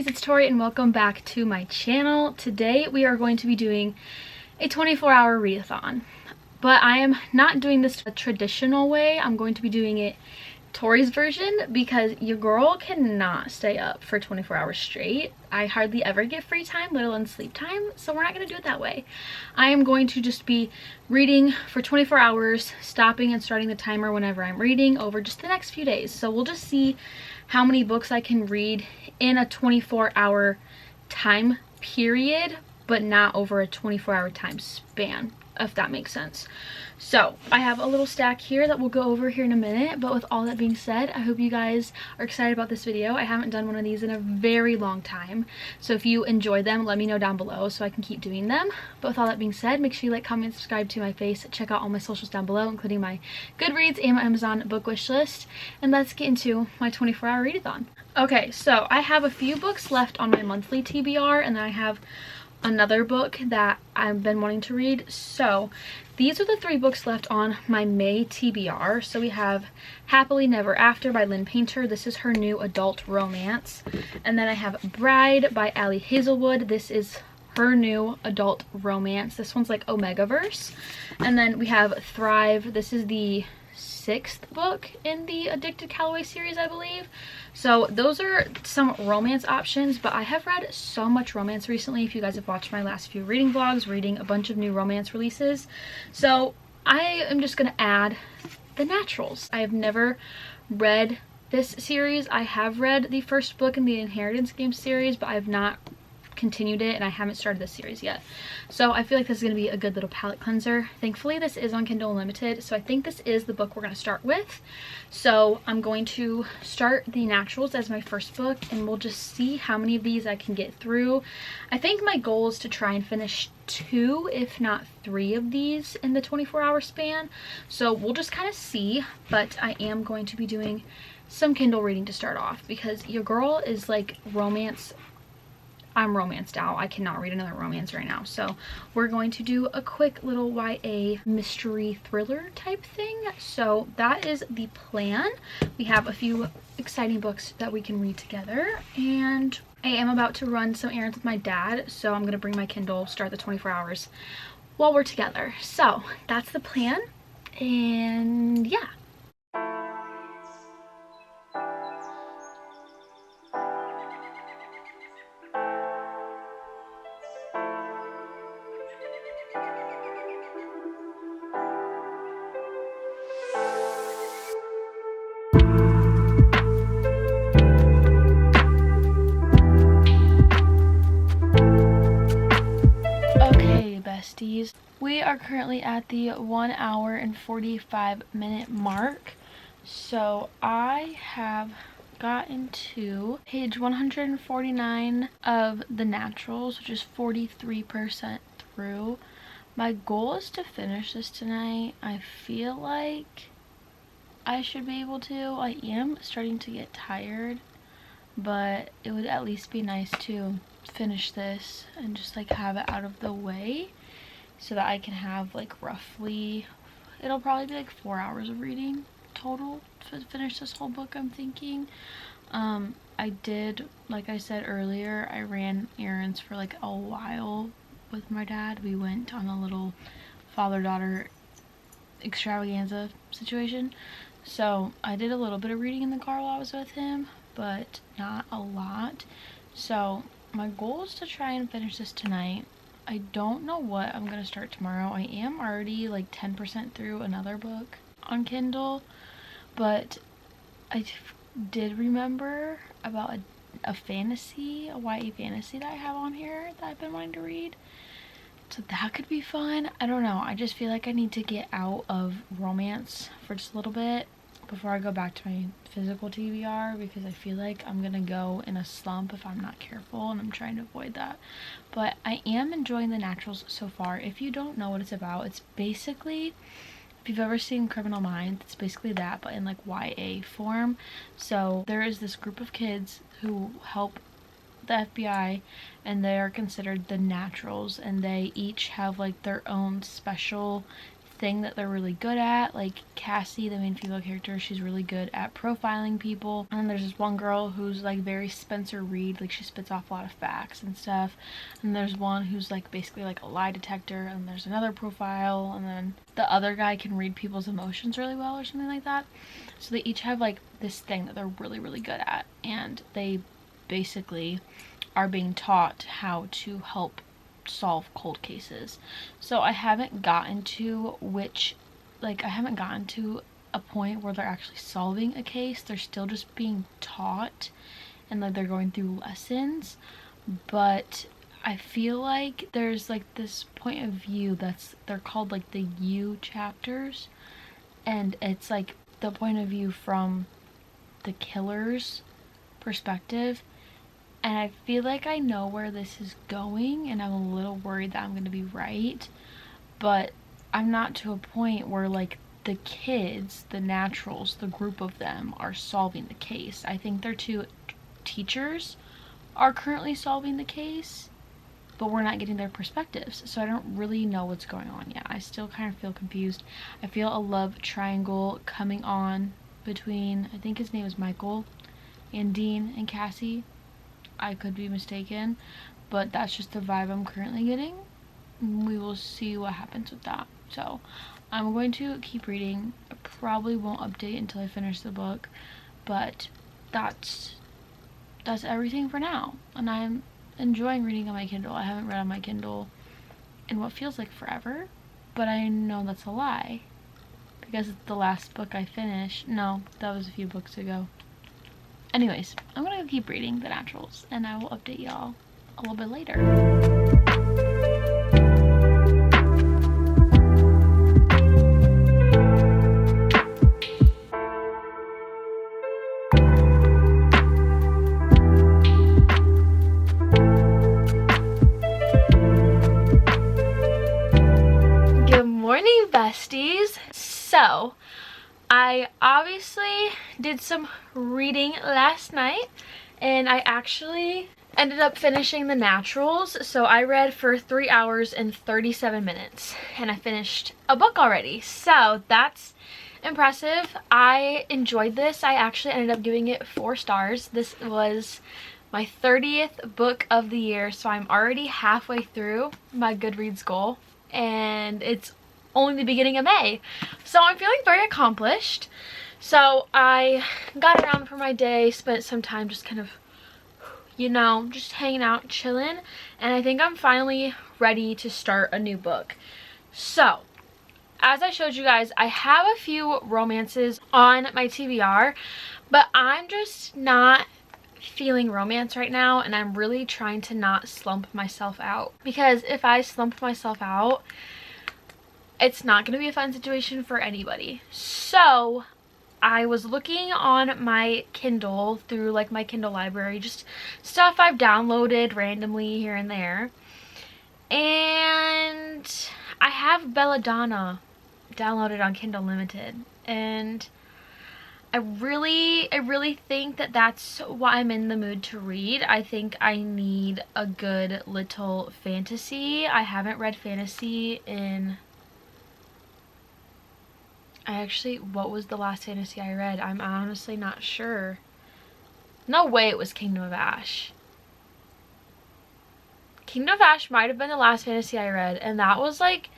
besties, it's Tori and welcome back to my channel. Today we are going to be doing a 24-hour readathon, but I am not doing this a traditional way. I'm going to be doing it Tori's version because your girl cannot stay up for 24 hours straight. I hardly ever get free time, let alone sleep time, so we're not going to do it that way. I am going to just be reading for 24 hours, stopping and starting the timer whenever I'm reading over just the next few days. So we'll just see how many books I can read in a 24-hour time period, but not over a 24-hour time span, if that makes sense. So I have a little stack here that we'll go over here in a minute, but with all that being said, I hope you guys are excited about this video. I haven't done one of these in a very long time, so if you enjoy them, let me know down below so I can keep doing them. But with all that being said, make sure you like, comment, subscribe to my face, check out all my socials down below, including my Goodreads and my Amazon book wish list, and let's get into my 24-hour readathon. Okay, so I have a few books left on my monthly TBR, and then I have another book that I've been wanting to read. So these are the 3 books left on my May TBR. So we have Happily Never After by Linn Painter. This is her new adult romance. And then I have Bride by Ali Hazelwood. This is her new adult romance. This one's like Omegaverse. And then we have Thrive. This is the 6th book in the Addicted Calloway series, I believe. So those are some romance options, but I have read so much romance recently. If you guys have watched my last few reading vlogs, reading a bunch of new romance releases. So I am just gonna add the naturals. I have never read this series. I have read the first book in the Inheritance Game series, but I have not continued it, and I haven't started this series yet. So I feel like this is going to be a good little palette cleanser. Thankfully this is on Kindle Unlimited, so I think this is the book we're going to start with. So I'm going to start the naturals as my first book, and we'll just see how many of these I can get through. I think my goal is to try and finish 2 if not 3 of these in the 24-hour span, so we'll just kind of see. But I am going to be doing some Kindle reading to start off because your girl is like romance. I'm romanced out. I cannot read another romance right now. So we're going to do a quick little YA mystery thriller type thing. So that is the plan. We have a few exciting books that we can read together. And I am about to run some errands with my dad. So I'm going to bring my Kindle, start the 24 hours while we're together. So that's the plan. And yeah. We are currently at the 1 hour and 45 minute mark. So I have gotten to page 149 of the naturals, which is 43% through. My goal is to finish this tonight. I feel like I should be able to. I am starting to get tired, but it would at least be nice to finish this and just like have it out of the way, so that I can have like roughly, it'll probably be like 4 hours of reading total to finish this whole book, I'm thinking. I did, like I said earlier, I ran errands for like a while with my dad. We went on a little father-daughter extravaganza situation. So I did a little bit of reading in the car while I was with him, but not a lot. So my goal is to try and finish this tonight. I don't know what I'm gonna start tomorrow. I am already like 10% through another book on Kindle, but I did remember about a fantasy, a YA fantasy that I have on here that I've been wanting to read. So that could be fun. I don't know. I just feel like I need to get out of romance for just a little bit before I go back to my physical TBR, because I feel like I'm gonna go in a slump if I'm not careful, and I'm trying to avoid that. But I am enjoying the naturals so far. If you don't know what it's about, it's basically, if you've ever seen Criminal Minds, it's basically that, but in like YA form. So there is this group of kids who help the FBI, and they are considered the naturals, and they each have like their own special thing that they're really good at. Like Cassie, the main female character, she's really good at profiling people. And then there's this one girl who's like very Spencer Reid, like she spits off a lot of facts and stuff. And there's one who's like basically like a lie detector, and there's another profile, and then the other guy can read people's emotions really well or something like that. So they each have like this thing that they're really, really good at, and they basically are being taught how to help solve cold cases. So I haven't gotten to a point where they're actually solving a case. They're still just being taught, and like they're going through lessons. But I feel like there's like this point of view they're called like the U chapters, and it's like the point of view from the killer's perspective. And I feel like I know where this is going, and I'm a little worried that I'm going to be right. But I'm not to a point where like the kids, the naturals, the group of them are solving the case. I think their two teachers are currently solving the case, but we're not getting their perspectives. So I don't really know what's going on yet. I still kind of feel confused. I feel a love triangle coming on between, I think his name is Michael, and Dean and Cassie. I could be mistaken, but that's just the vibe I'm currently getting. We will see what happens with that. So I'm going to keep reading. I probably won't update until I finish the book, but that's everything for now. And I'm enjoying reading on my Kindle. I haven't read on my Kindle in what feels like forever, but I know that's a lie because it's the last book I finished. No, that was a few books ago. Anyways, I'm gonna keep reading The Naturals, and I will update y'all a little bit later. Good morning, besties. So, I obviously did some reading last night, and I actually ended up finishing The Naturals. So I read for 3 hours and 37 minutes, and I finished a book already. So that's impressive. I enjoyed this. I actually ended up giving it 4 stars. This was my 30th book of the year, so I'm already halfway through my Goodreads goal, and it's only the beginning of May, so I'm feeling very accomplished. So I got around for my day, spent some time just kind of, you know, just hanging out, chilling, and I think I'm finally ready to start a new book. So as I showed you guys, I have a few romances on my TBR, but I'm just not feeling romance right now, and I'm really trying to not slump myself out, because if I slump myself out, it's not going to be a fun situation for anybody. So I was looking on my Kindle through like my Kindle library, just stuff I've downloaded randomly here and there, and I have Belladonna downloaded on Kindle Limited, and I really think that that's what I'm in the mood to read. I think I need a good little fantasy. I haven't read fantasy in... what was the last fantasy I read? I'm honestly not sure. No way it was Kingdom of Ash. Kingdom of Ash might have been the last fantasy I read, and that was like,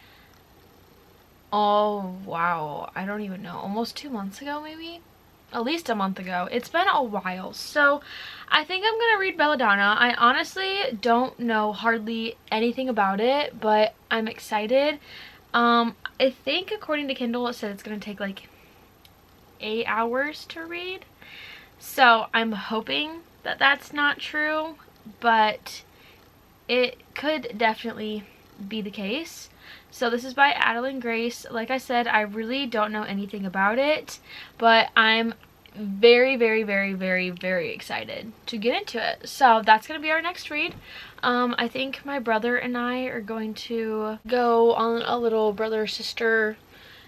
oh wow, I don't even know, almost 2 months ago maybe? At least a month ago. It's been a while. So I think I'm gonna read Belladonna. I honestly don't know hardly anything about it, but I'm excited. I think according to Kindle it said it's gonna take like 8 hours to read, so I'm hoping that that's not true, but it could definitely be the case. So this is by Adeline Grace. Like I said, I really don't know anything about it, but I'm very excited to get into it. So that's gonna be our next read. I think my brother and I are going to go on a little brother-sister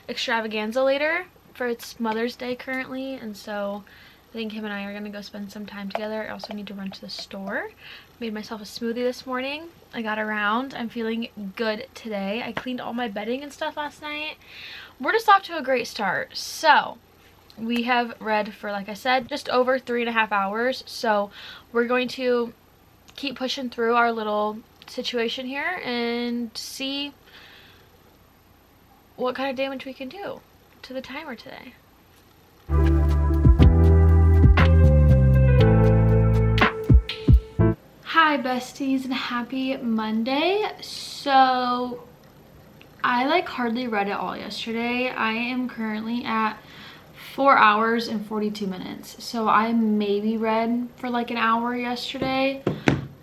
extravaganza later, for it's Mother's Day currently, and so I think him and I are gonna go spend some time together. I also need to run to the store. Made myself a smoothie this morning. I got around. I'm feeling good today. I cleaned all my bedding and stuff last night. We're just off to a great start. So we have read for, like I said, just over 3.5 hours. So we're going to keep pushing through our little situation here and see what kind of damage we can do to the timer today. Hi besties and happy Monday. So I like hardly read it all yesterday. I am currently at 4 hours and 42 minutes. So I maybe read for like an hour yesterday.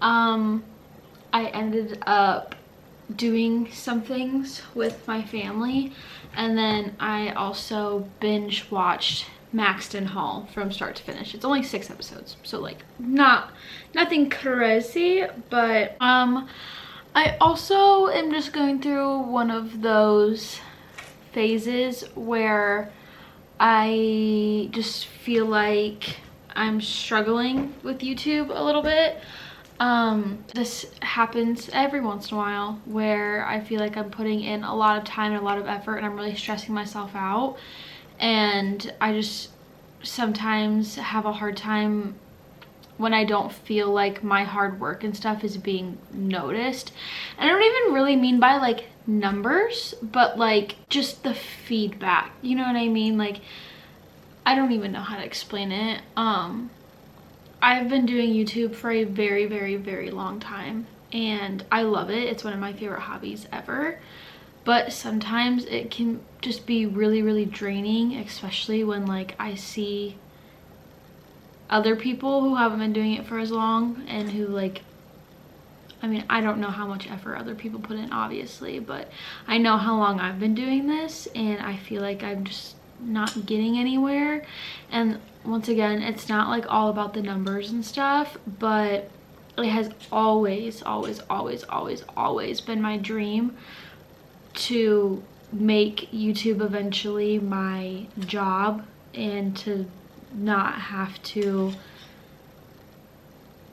I ended up doing some things with my family, and then I also binge watched Maxton Hall from start to finish. It's only 6 episodes, so like nothing crazy, but I also am just going through one of those phases where I just feel like I'm struggling with YouTube a little bit. This happens every once in a while where I feel like I'm putting in a lot of time and a lot of effort and I'm really stressing myself out, and I just sometimes have a hard time when I don't feel like my hard work and stuff is being noticed. And I don't even really mean by like numbers, but like just the feedback, you know what I mean? Like, I don't even know how to explain it. I've been doing YouTube for a very, very, very long time and I love it. It's one of my favorite hobbies ever. But sometimes it can just be really, really draining, especially when like I see other people who haven't been doing it for as long and who like, I mean, I don't know how much effort other people put in, obviously, but I know how long I've been doing this and I feel like I'm just not getting anywhere. And once again, it's not like all about the numbers and stuff, but it has always been my dream to make YouTube eventually my job and to not have to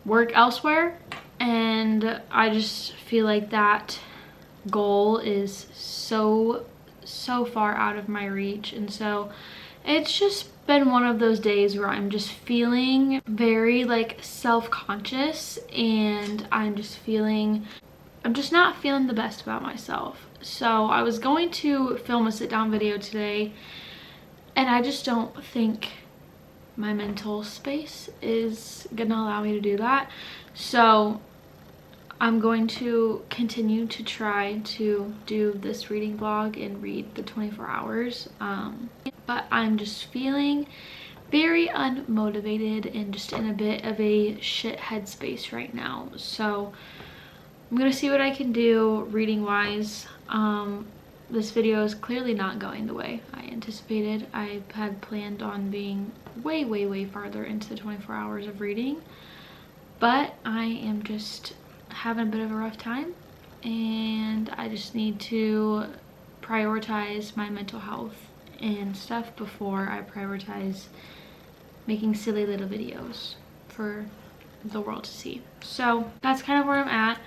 work elsewhere. And I just feel like that goal is so far out of my reach, and so it's just been one of those days where I'm just feeling very like self-conscious, and I'm just not feeling the best about myself. So I was going to film a sit-down video today and I just don't think my mental space is gonna allow me to do that. So I'm going to continue to try to do this reading vlog and read the 24 hours. But I'm just feeling very unmotivated and just in a bit of a shit headspace right now. So I'm gonna see what I can do reading wise. This video is clearly not going the way I anticipated. I had planned on being way farther into the 24 hours of reading, but I am just having a bit of a rough time and I just need to prioritize my mental health and stuff before I prioritize making silly little videos for the world to see. So that's kind of where I'm at.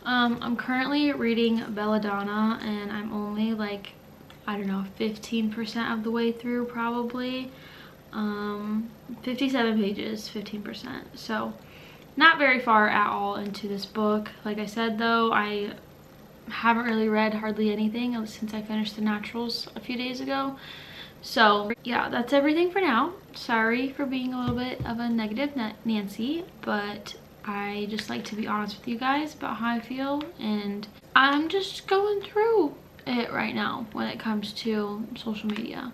I'm currently reading Belladonna and I'm only like, I don't know, 15% of the way through probably. 57 pages, 15%. So not very far at all into this book. Like I said though, I haven't really read hardly anything since I finished The Naturals a few days ago. So yeah, that's everything for now. Sorry for being a little bit of a negative Nancy, but I just like to be honest with you guys about how I feel, and I'm just going through it right now when it comes to social media.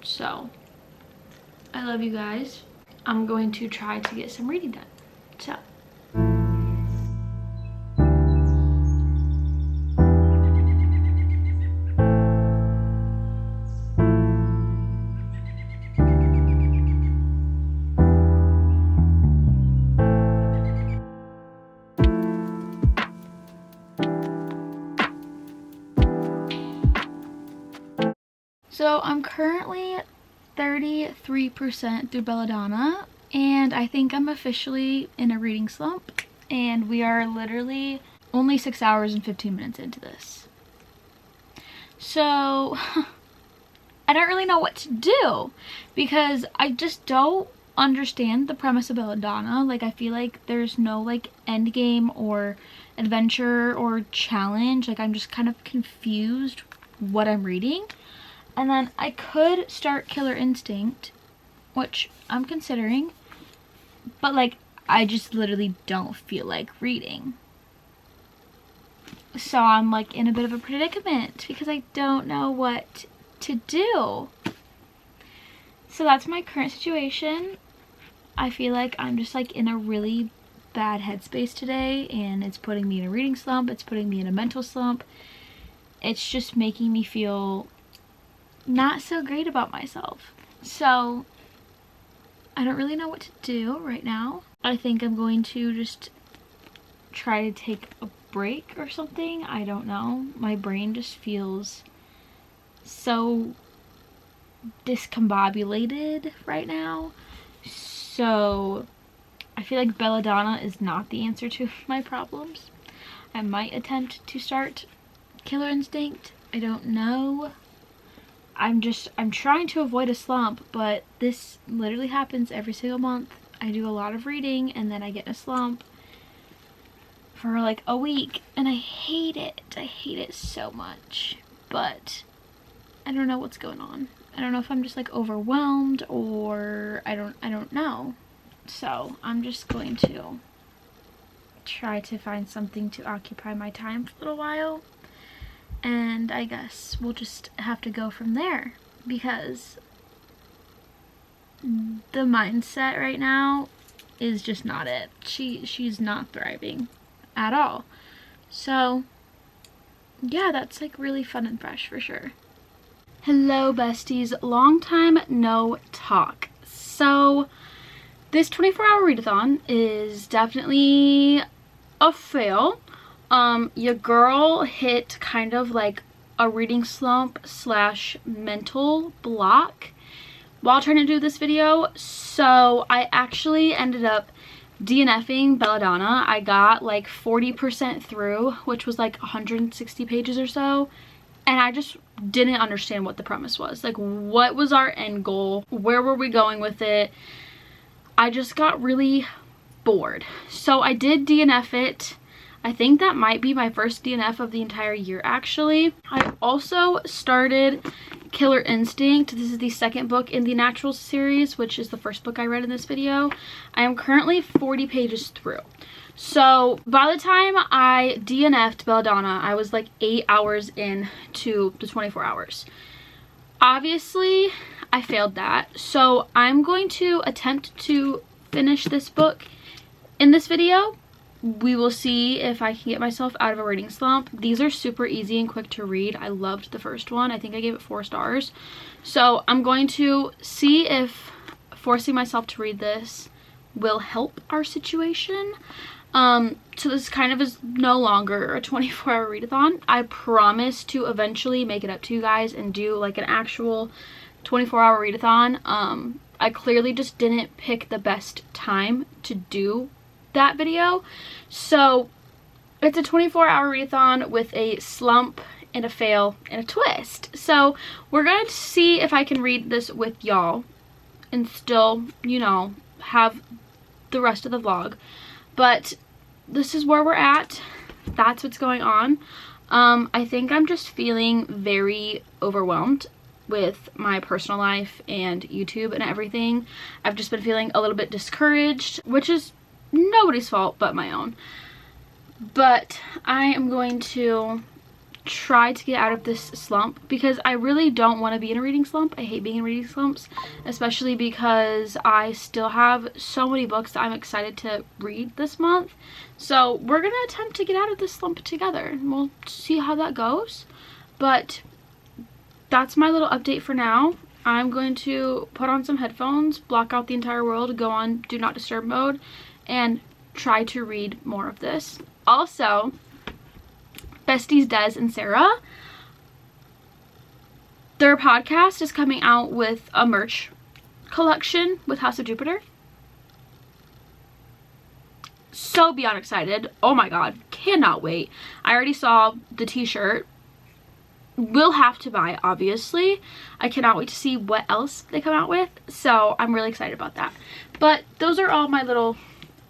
So I love you guys. I'm going to try to get some reading done. So I'm currently 33% through Belladonna, and I think I'm officially in a reading slump, and we are literally only 6 hours and 15 minutes into this. So I don't really know what to do because I just don't understand the premise of Belladonna. Like, I feel like there's no like end game or adventure or challenge. Like, I'm just kind of confused what I'm reading. And then I could start Killer Instinct, which I'm considering, but like I just literally don't feel like reading. So I'm like in a bit of a predicament because I don't know what to do. So that's my current situation. I feel like I'm just like in a really bad headspace today, and it's putting me in a reading slump, it's putting me in a mental slump. It's just making me feel not so great about myself. So I don't really know what to do right now. I think I'm going to just try to take a break or something. I don't know. My brain just feels so discombobulated right now. So I feel like Belladonna is not the answer to my problems. I might attempt to start Killer Instinct. I don't know. I'm trying to avoid a slump, but this literally happens every single month. I do a lot of reading and then I get in a slump for like a week, and I hate it. I hate it so much, but I don't know what's going on. I don't know if I'm just like overwhelmed or I don't know. So I'm just going to try to find something to occupy my time for a little while, and I guess we'll just have to go from there because the mindset right now is just not it. She's not thriving at all. So yeah, that's like really fun and fresh for sure. Hello besties, long time no talk. So this 24-hour readathon is definitely a fail. Your girl hit kind of like a reading slump slash mental block while trying to do this video. So I actually ended up DNFing Belladonna. I got like 40% through, which was like 160 pages or so. And I just didn't understand what the premise was. Like, what was our end goal? Where were we going with it? I just got really bored. So I did DNF it. I think that might be my first DNF of the entire year, actually. I also started Killer Instinct. This is the second book in the Natural series, which is the first book I read in this video. I am currently 40 pages through. So by the time I DNF'd Belladonna, I was like 8 hours into the 24 hours. Obviously, I failed that. So I'm going to attempt to finish this book in this video. We will see if I can get myself out of a reading slump. These are super easy and quick to read. I loved the first one. I think I gave it 4 stars. So I'm going to see if forcing myself to read this will help our situation. So this kind of is no longer a 24-hour readathon. I promise to eventually make it up to you guys and do like an actual 24-hour readathon. I clearly just didn't pick the best time to do that video. So it's a 24-hour readathon with a slump and a fail and a twist. So we're going to see if I can read this with y'all and still, you know, have the rest of the vlog. But this is where we're at. That's what's going on. I think I'm just feeling very overwhelmed with my personal life and YouTube and everything. I've just been feeling a little bit discouraged, which is nobody's fault but my own. But I am going to try to get out of this slump because I really don't want to be in a reading slump. I hate being in reading slumps, especially because I still have so many books that I'm excited to read this month. So we're gonna attempt to get out of this slump together and we'll see how that goes. But that's my little update for now. I'm going to put on some headphones, block out the entire world, go on do not disturb mode, and try to read more of this. Also, besties Des and Sarah, their podcast is coming out with a merch collection with House of Jupiter. so beyond excited. Oh my god, cannot wait. I already saw the t-shirt. Will have to buy, obviously. I cannot wait to see what else they come out with, so I'm really excited about that. But those are all my little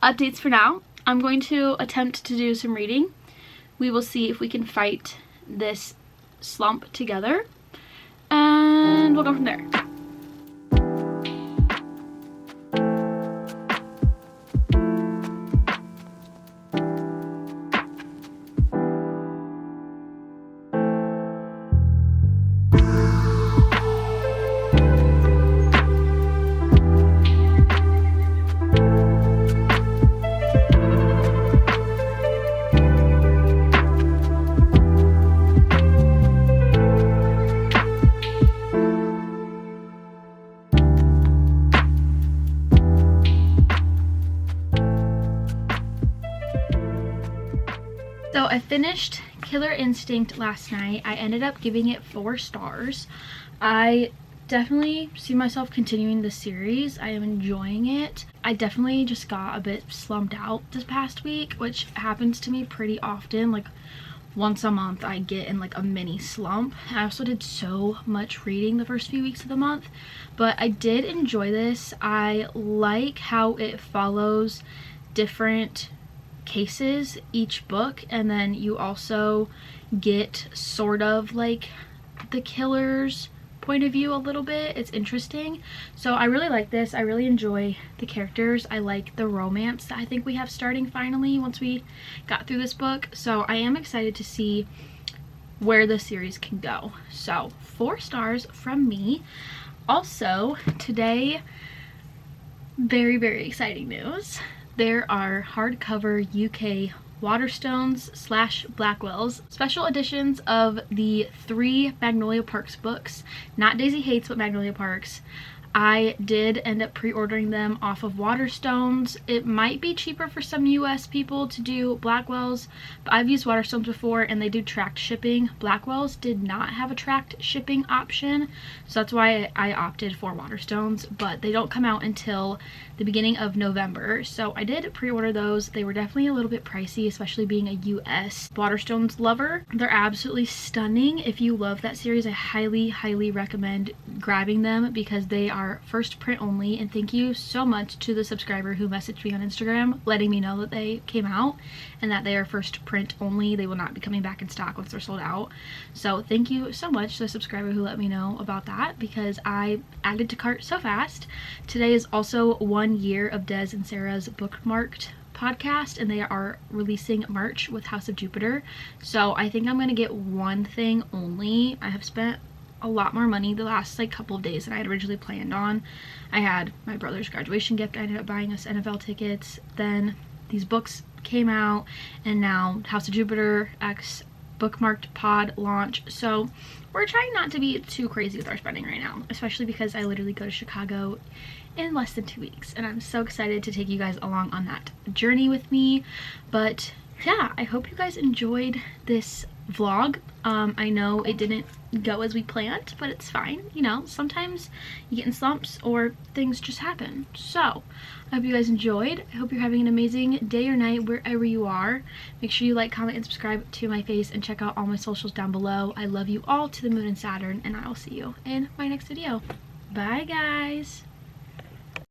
updates for now. I'm going to attempt to do some reading. We will see if we can fight this slump together, and we'll go from there. So I finished Killer Instinct last night. I ended up giving it 4 stars. I definitely see myself continuing the series. I am enjoying it. I definitely just got a bit slumped out this past week, which happens to me pretty often. Like once a month I get in like a mini slump. I also did so much reading the first few weeks of the month, but I did enjoy this. I like how it follows different cases each book, and then you also get sort of like the killer's point of view a little bit. It's interesting. So I really like this. I really enjoy the characters. I like the romance that I think we have starting finally once we got through this book. So I am excited to see where the series can go. So 4 stars from me. Also today, very, very exciting news. There are hardcover UK Waterstones / Blackwells special editions of the 3 Magnolia Parks books. Not Daisy Hates, but Magnolia Parks. I did end up pre-ordering them off of Waterstones. It might be cheaper for some US people to do Blackwells, but I've used Waterstones before and they do tracked shipping. Blackwells did not have a tracked shipping option, so that's why I opted for Waterstones, but they don't come out until the beginning of November. So I did pre-order those. They were definitely a little bit pricey, especially being a US Waterstones lover. They're absolutely stunning. If you love that series, I highly, highly recommend grabbing them because they are first print only. And thank you so much to the subscriber who messaged me on Instagram letting me know that they came out and that they are first print only. They will not be coming back in stock once they're sold out. So thank you so much to the subscriber who let me know about that because I added to cart so fast. Today is also 1 year of Des and Sarah's Bookmarked podcast, and they are releasing merch with House of Jupiter. So I think I'm gonna get one thing only. I have spent a lot more money the last like couple of days than I had originally planned on. I had my brother's graduation gift. I ended up buying us NFL tickets. Then these books came out, and now House of Jupiter X Bookmarked pod launch. So we're trying not to be too crazy with our spending right now, especially because I literally go to Chicago in less than 2 weeks, and I'm so excited to take you guys along on that journey with me. But yeah, I hope you guys enjoyed this vlog. I know it didn't go as we planned, but it's fine. You know, sometimes you get in slumps or things just happen. So I hope you guys enjoyed. I hope you're having an amazing day or night wherever you are. Make sure you like, comment, and subscribe to my face, and check out all my socials down below. I love you all to the moon and Saturn, and I will see you in my next video. Bye guys.